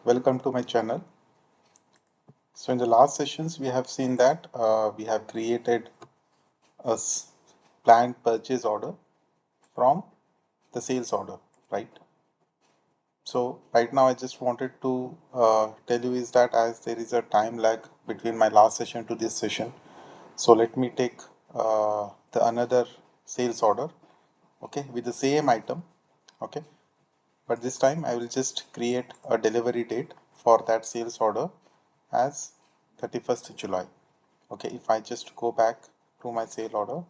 welcome to my channel. So in the last sessions we have seen that we have created a planned purchase order from the sales order, right? So right now I just wanted to tell you is that as there is a time lag between my last session to this session, so let me take the another sales order, okay, with the same item, okay, but this time I will just create a delivery date for that sales order as 31st July. Okay, if I just go back to my sale order,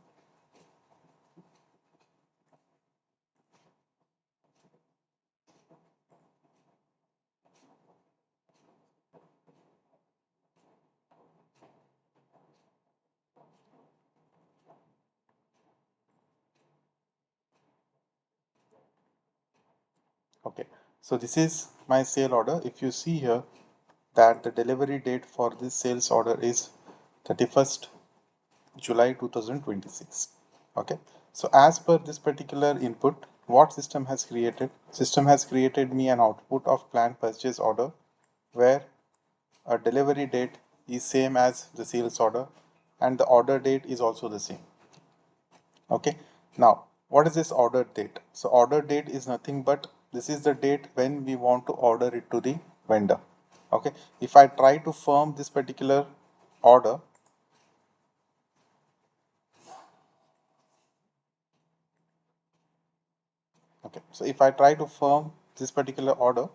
okay, so this is my sale order. If you see here that the delivery date for this sales order is 31st July 2026. Okay, so as per this particular input, what system has created? System has created me an output of planned purchase order where a delivery date is same as the sales order and the order date is also the same. Okay, now what is this order date? So order date is nothing but this is the date when we want to order it to the vendor. Okay, if I try to firm this particular order, okay, so if I try to firm this particular order,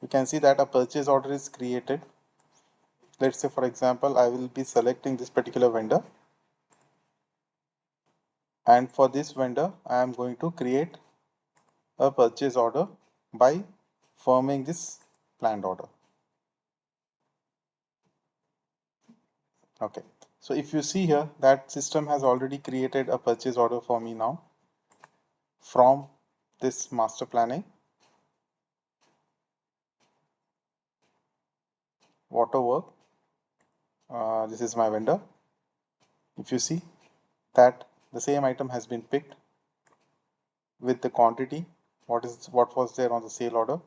you can see that a purchase order is created. Let's say for example I will be selecting this particular vendor, and for this vendor I am going to create a purchase order by firming this planned order. Okay, so if you see here that system has already created a purchase order for me now from this master planning, waterwork. This is my vendor. If you see that the same item has been picked with the quantity what was there on the sale order,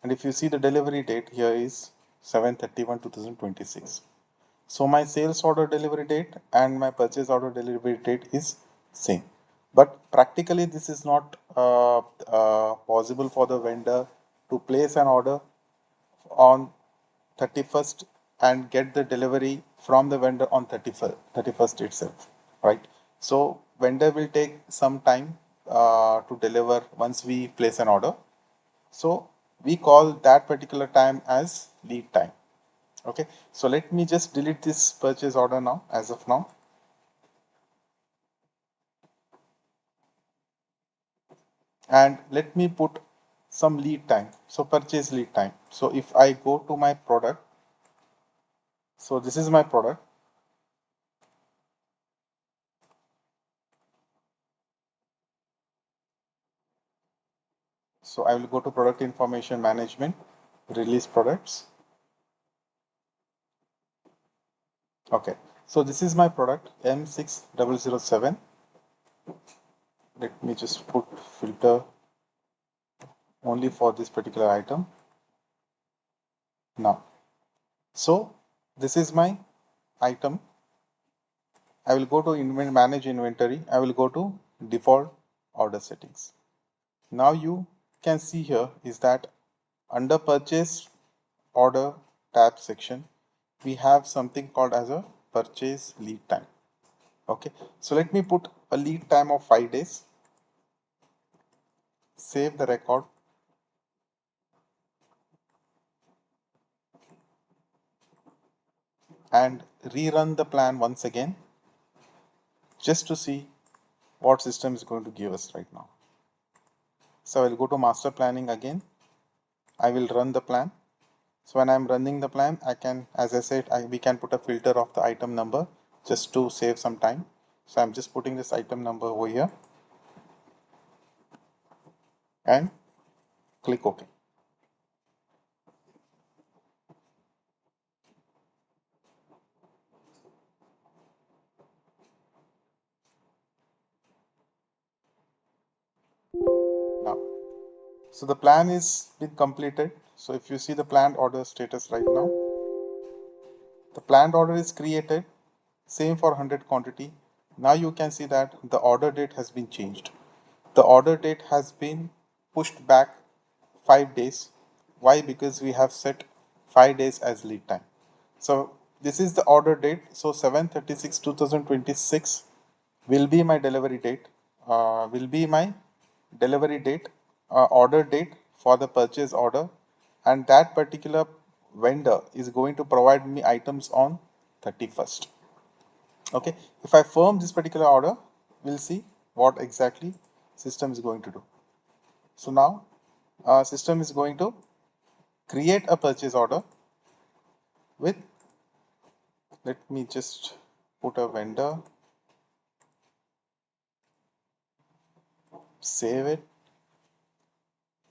and if you see the delivery date here is 7/31/2026. So my sales order delivery date and my purchase order delivery date is same. But practically this is not possible for the vendor to place an order on 31st and get the delivery from the vendor on 31st itself, right? So vendor will take some time to deliver once we place an order. So we call that particular time as lead time. Okay, so let me just delete this purchase order now as of now, and let me put some lead time. So purchase lead time. So if I go to my product, so this is my product. So I will go to product information management, release products. Okay, so this is my product M6007. Let me just put filter only for this particular item now. So this is my item. I will go to manage inventory. I will go to default order settings. Now you can see here is that under purchase order tab section, we have something called as a purchase lead time. Okay, so let me put a lead time of 5 days, save the record, and rerun the plan once again just to see what system is going to give us right now. So I will go to master planning again. I will run the plan. So when I'm running the plan, I can, as I said, we can put a filter of the item number just to save some time. So I'm just putting this item number over here and click OK. Now, so the plan is been completed. So if you see the planned order status right now, the planned order is created, same for 100 quantity. Now you can see that the order date has been changed. The order date has been pushed back 5 days. Why? Because we have set 5 days as lead time. So this is the order date. So 7/36/2026 will be my delivery date. Will be my delivery date, order date for the purchase order, and that particular vendor is going to provide me items on 31st. Okay, if I firm this particular order, we'll see what exactly system is going to do. So now system is going to create a purchase order with, let me just put a vendor, save it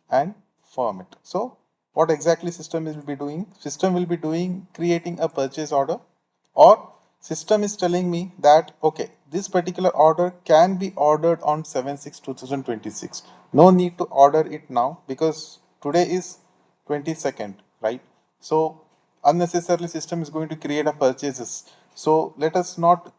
and firm it. So what exactly system will be doing? System will be doing creating a purchase order, or system is telling me that okay, this particular order can be ordered on 7/6/2026. No need to order it now because today is 22nd, right? So unnecessarily system is going to create a purchases. So let us not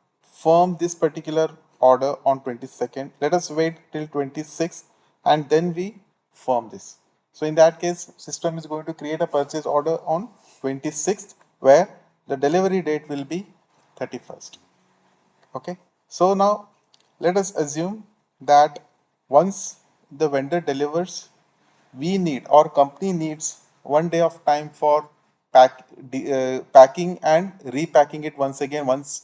firm this particular order on 22nd. Let us wait till 26th and then we firm this. So in that case, system is going to create a purchase order on 26th where the delivery date will be 31st. Okay. So now let us assume that once the vendor delivers, we need, or company needs, 1 day of time for packing and repacking it once again once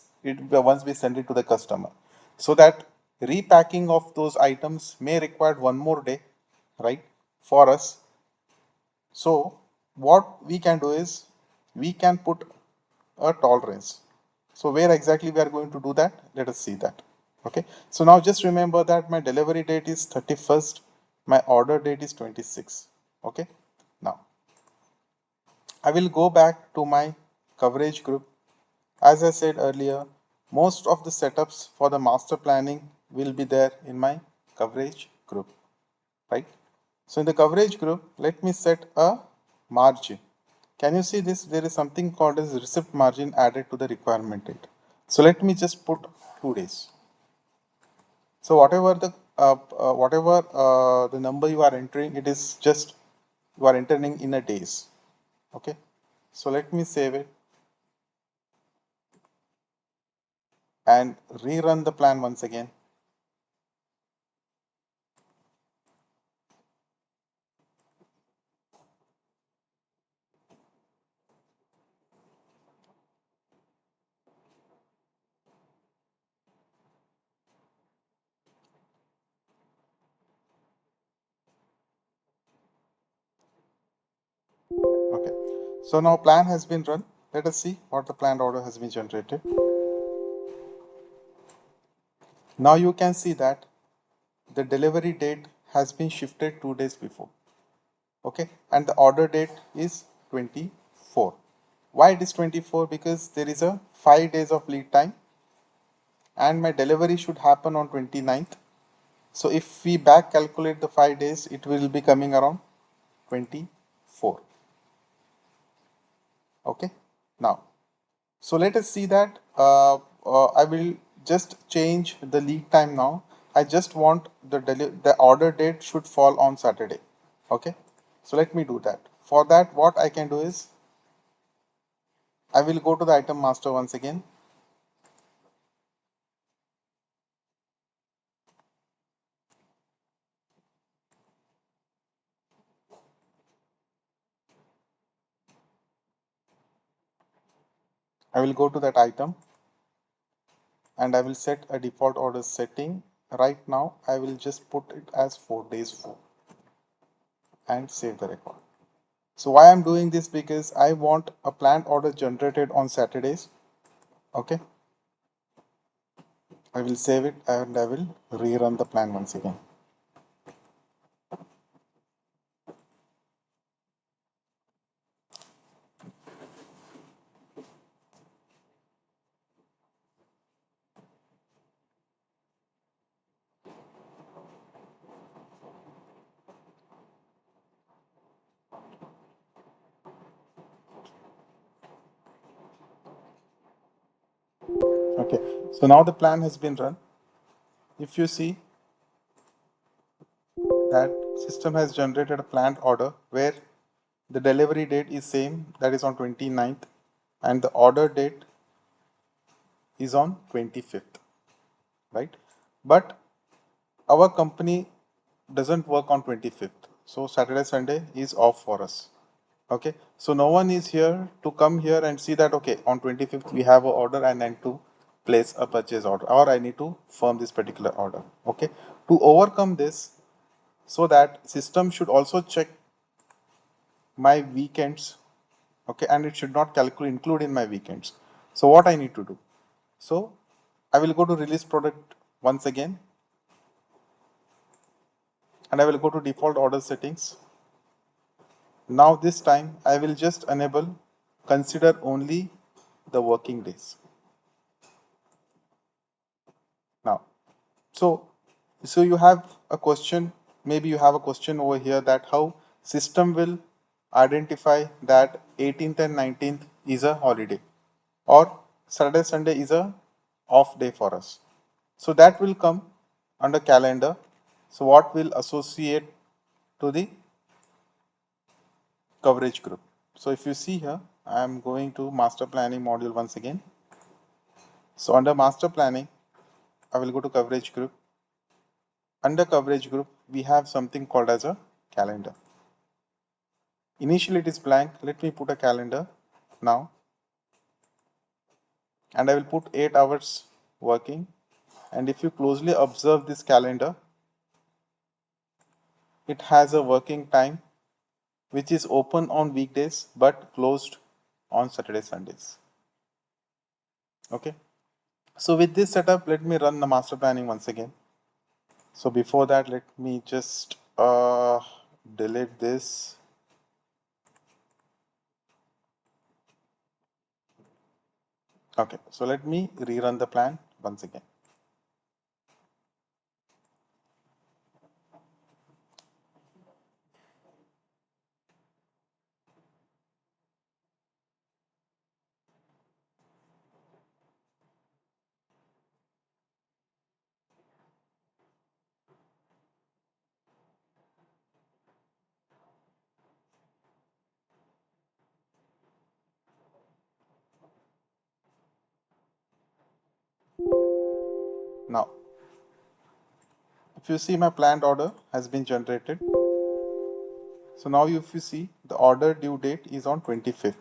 we send it to the customer. So that repacking of those items may require 1 more day, right, for us. So what we can do is we can put a tolerance. So where exactly we are going to do that? Let us see that. Okay. So now just remember that my delivery date is 31st. My order date is 26. Okay. Now I will go back to my coverage group. As I said earlier, most of the setups for the master planning will be there in my coverage group, right? So in the coverage group, let me set a margin. Can you see this? There is something called as receipt margin added to the requirement date. So let me just put 2 days. So whatever the number you are entering, it is just you are entering in a days. Okay. So let me save it and rerun the plan once again. Okay. So now plan has been run. Let us see what the planned order has been generated. Now you can see that the delivery date has been shifted 2 days before. Okay, and the order date is 24. Why it is 24? Because there is a 5 days of lead time and my delivery should happen on 29th. So if we back calculate the 5 days, it will be coming around 24. Okay, now so let us see that I will just change the lead time now. I just want the order date should fall on Saturday. Okay, so let me do that. For that, what I can do is I will go to the item master once again. I will go to that item and I will set a default order setting. Right now, I will just put it as 4 days 4 and save the record. So why I'm doing this? Because I want a planned order generated on Saturdays. Okay. I will save it and I will rerun the plan once again. Okay, so now the plan has been run. If you see that system has generated a planned order where the delivery date is same, that is on 29th, and the order date is on 25th, right? But our company doesn't work on 25th, so Saturday Sunday is off for us. Okay, so no one is here to come here and see that okay, on 25th we have an order and I need to place a purchase order, or I need to firm this particular order. Okay, to overcome this, so that system should also check my weekends, okay, and it should not calculate include in my weekends. So what I need to do? So I will go to release product once again, and I will go to default order settings. Now this time I will just enable consider only the working days. Now, so you have a question, maybe you have a question over here, that how system will identify that 18th and 19th is a holiday, or Saturday Sunday is a off day for us. So that will come under calendar. So what will associate to the coverage group? So if you see here, I am going to master planning module once again. So under master planning, I will go to coverage group. Under coverage group, we have something called as a calendar. Initially it is blank. Let me put a calendar now, and I will put 8 hours working. And if you closely observe this calendar, it has a working time which is open on weekdays but closed on Saturday Sundays. Okay, so with this setup, let me run the master planning once again. So before that, let me just delete this. Okay, so let me rerun the plan once again. Now, if you see, my planned order has been generated. So now if you see, the order due date is on 25th.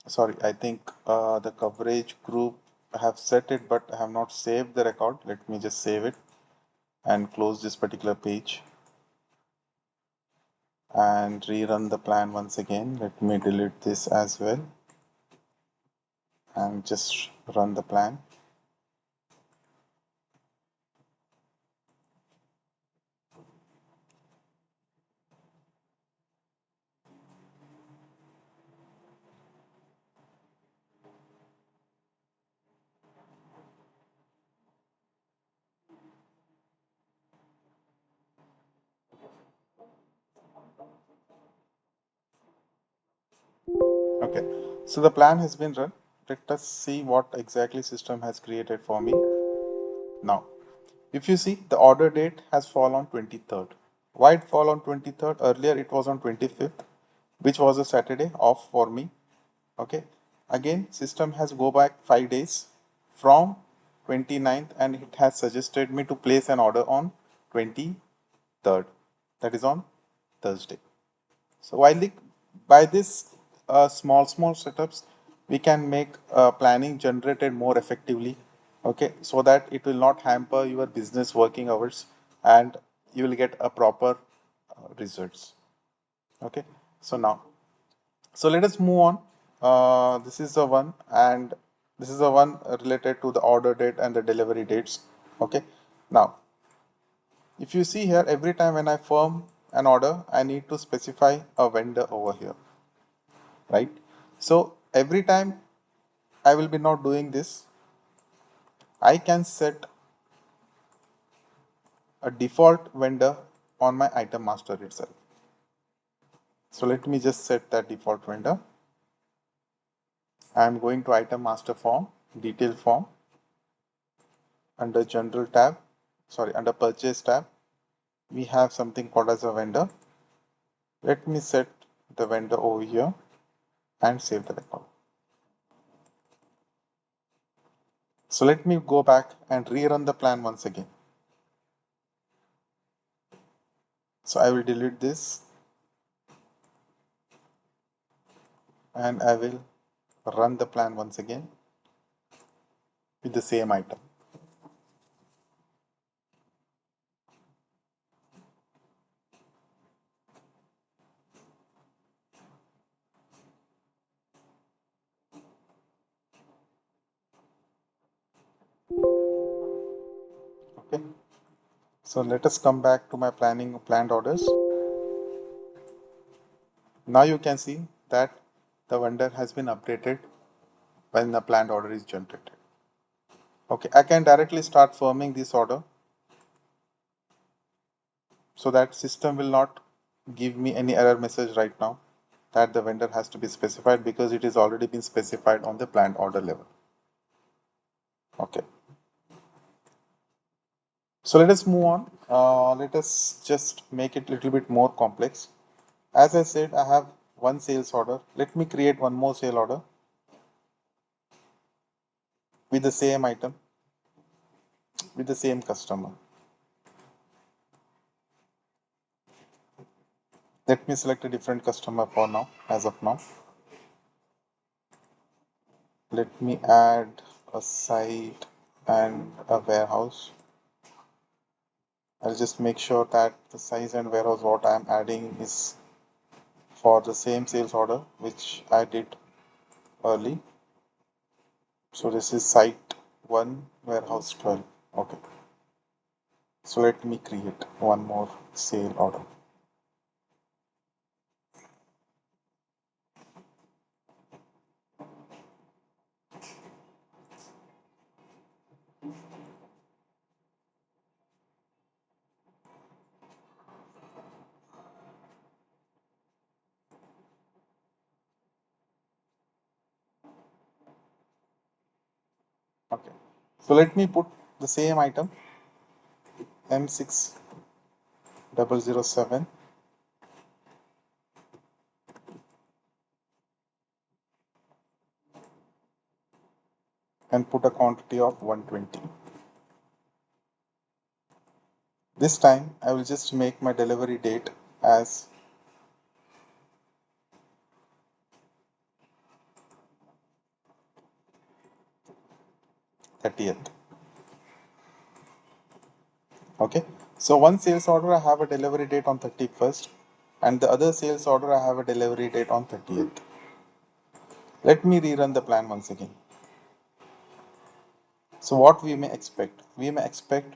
Sorry, I think the coverage group, I have set it, but I have not saved the record. Let me just save it and close this particular page and rerun the plan once again. Let me delete this as well and just run the plan. Okay, so the plan has been run. Let us see what exactly system has created for me. Now, if you see, the order date has fallen on 23rd. Why it fall on 23rd? Earlier it was on 25th, which was a Saturday off for me. Okay, again system has go back 5 days from 29th, and it has suggested me to place an order on 23rd, that is on Thursday. So while by this small setups, we can make planning generated more effectively. Okay, so that it will not hamper your business working hours, and you will get a proper results. Okay, so now, so let us move on. This is the one, and this is the one related to the order date and the delivery dates. Okay, now if you see here, every time when I firm an order, I need to specify a vendor over here, right? So every time I will be not doing this, I can set a default vendor on my item master itself. So let me just set that default vendor. I'm going to item master form, detail form, under general tab, under purchase tab, we have something called as a vendor. Let me set the vendor over here and save the record. So let me go back and rerun the plan once again. So I will delete this and I will run the plan once again with the same item. Okay. So let us come back to my planned orders. Now you can see that the vendor has been updated when the planned order is generated. Okay, I can directly start firming this order so that system will not give me any error message right now that the vendor has to be specified, because it is already been specified on the planned order level. Okay. So let us move on. Let us just make it a little bit more complex. As I said, I have one sales order. Let me create one more sale order with the same item, with the same customer. Let me select a different customer for now, as of now. Let me add a site and a warehouse. I'll just make sure that the size and warehouse what I'm adding is for the same sales order which I did early. So this is site 1, warehouse 12. Okay. So let me create one more sale order. Okay. So let me put the same item M6007 and put a quantity of 120. This time I will just make my delivery date as 30th. Okay. So one sales order I have a delivery date on 31st and the other sales order I have a delivery date on 30th. Let me rerun the plan once again. So what we may expect? We may expect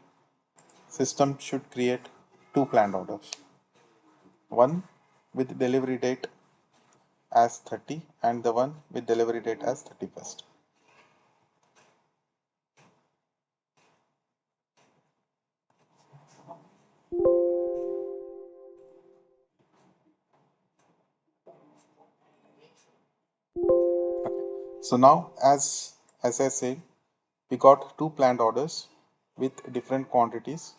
system should create two planned orders. One with delivery date as 30 and the one with delivery date as 31st. So now as I said, we got two planned orders with different quantities,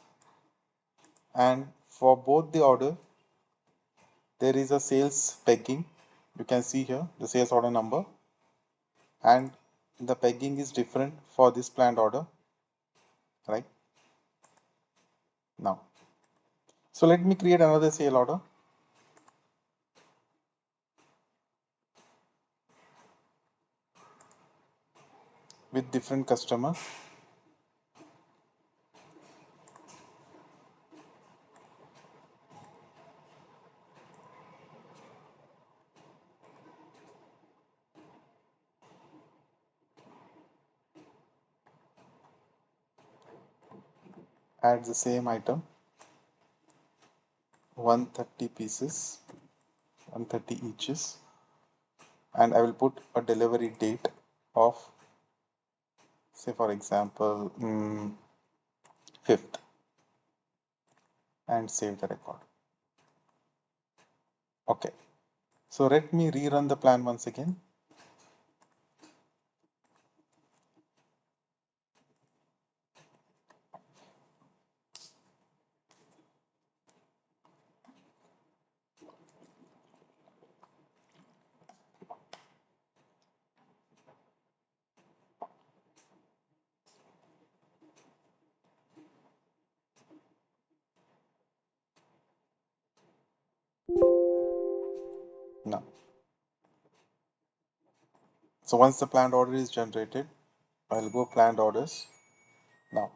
and for both the order there is a sales pegging. You can see here the sales order number, and the pegging is different for this planned order right now. So let me create another sale order with different customer. Add the same item, 130 pieces, 130 eaches, and I will put a delivery date of, say for example, 5th, and save the record. Okay, so let me rerun the plan once again. Now, so once the planned order is generated, I'll go planned orders. Now,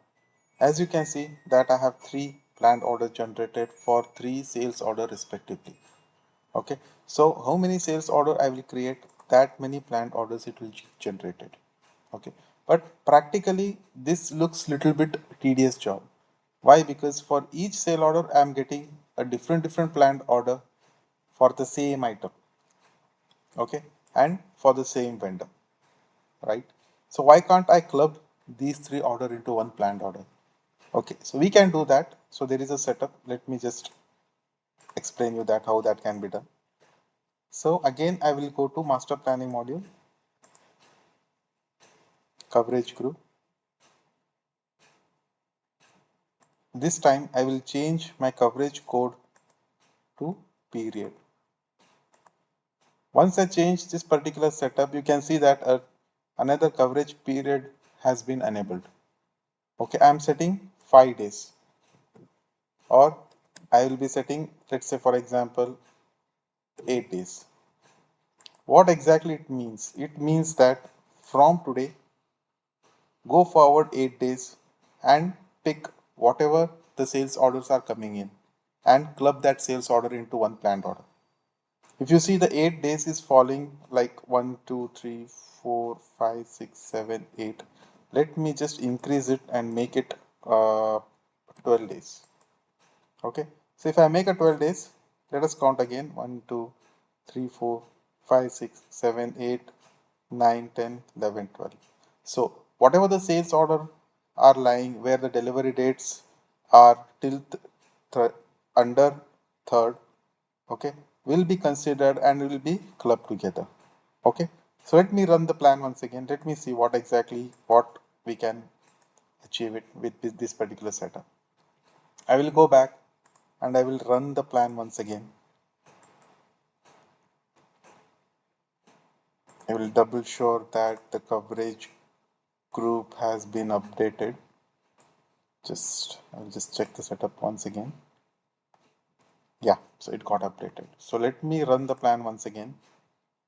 as you can see that I have three planned orders generated for three sales order respectively. Okay, so how many sales order I will create, that many planned orders it will generated. Okay, but practically this looks little bit tedious job. Why? Because for each sale order I am getting a different planned order for the same item. Okay, and for the same vendor, right? So why can't I club these three order into one planned order? Okay, so we can do that. So there is a setup. Let me just explain you that how that can be done. So again, I will go to master planning module, coverage group. This time I will change my coverage code to period. Once I change this particular setup, you can see that another coverage period has been enabled. Okay, I am setting 5 days, or I will be setting, let's say for example, 8 days. What exactly it means? It means that from today, go forward 8 days and pick whatever the sales orders are coming in and club that sales order into one planned order. If you see, the 8 days is falling like 1, 2, 3, 4, 5, 6, 7, 8. Let me just increase it and make it 12 days. Okay. So if I make a 12 days, let us count again 1, 2, 3, 4, 5, 6, 7, 8, 9, 10, 11, 12. So whatever the sales order are lying where the delivery dates are till under third, okay, will be considered and will be clubbed together. Okay, so let me run the plan once again. Let me see what we can achieve it with this particular setup. I will go back and I will run the plan once again. I will double sure that the coverage group has been updated. I'll just check the setup once again. Yeah, so it got updated. So let me run the plan once again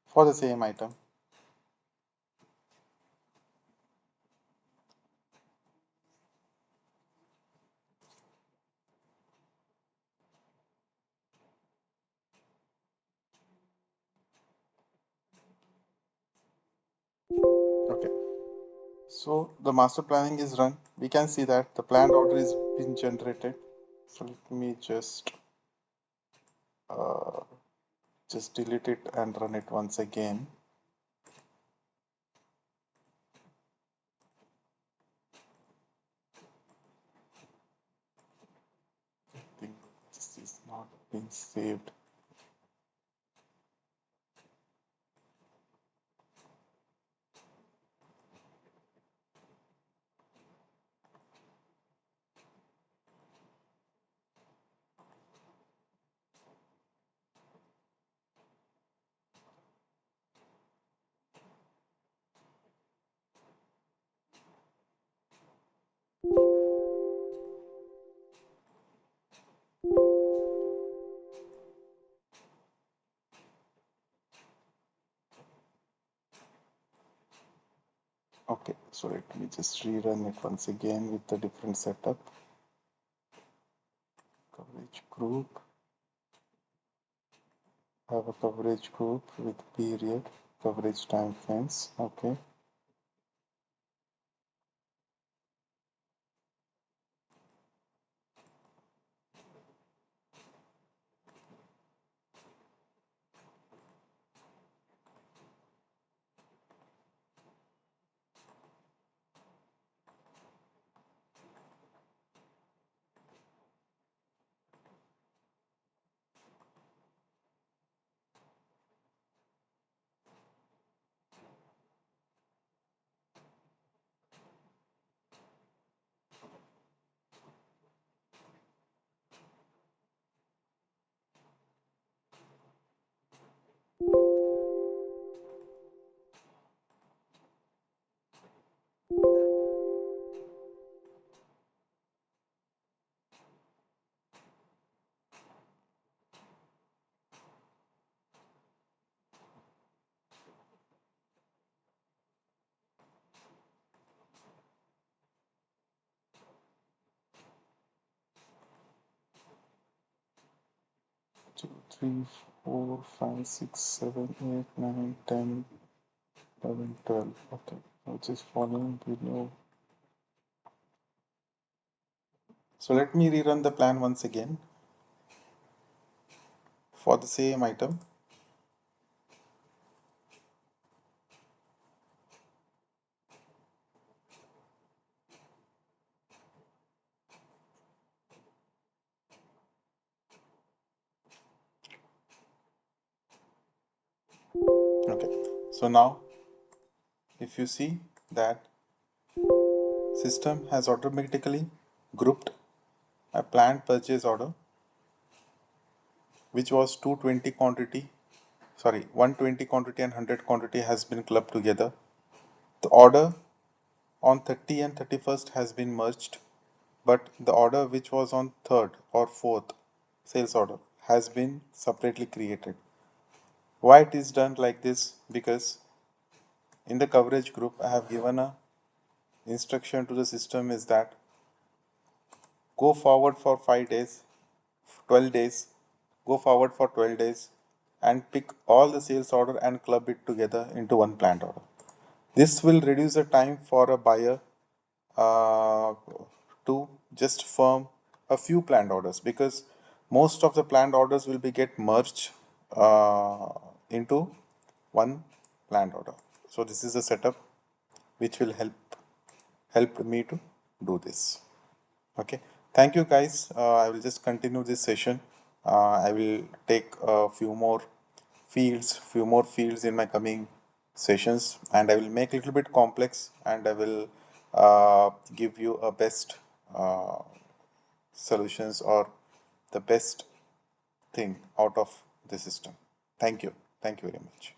for the same item. Okay, so the master planning is run. We can see that the planned order is been generated. So let me uh, just delete it and run it once again. I think this is not being saved. Okay, so let me just rerun it once again with the different setup. Coverage group. Have a coverage group with period, coverage time frames. Okay. 3, 4, 5, 6, 7, 8, 9, 10, 11, 12. Okay, which is following below. So let me rerun the plan once again for the same item. Okay, so now if you see that system has automatically grouped a planned purchase order which was 220 quantity, sorry, 120 quantity and 100 quantity has been clubbed together. The order on 30 and 31st has been merged, but the order which was on 3rd or 4th sales order has been separately created. Why it is done like this? Because in the coverage group I have given a instruction to the system is that go forward for 5 days, 12 days, go forward for 12 days and pick all the sales order and club it together into one planned order. This will reduce the time for a buyer uh, to just firm a few planned orders, because most of the planned orders will be get merged uh, into one planned order. So this is a setup which will help me to do this. Okay, thank you guys. I will just continue this session. I will take a few more fields in my coming sessions, and I will make a little bit complex, and I will give you a best uh, solutions or the best thing out of the system. Thank you very much.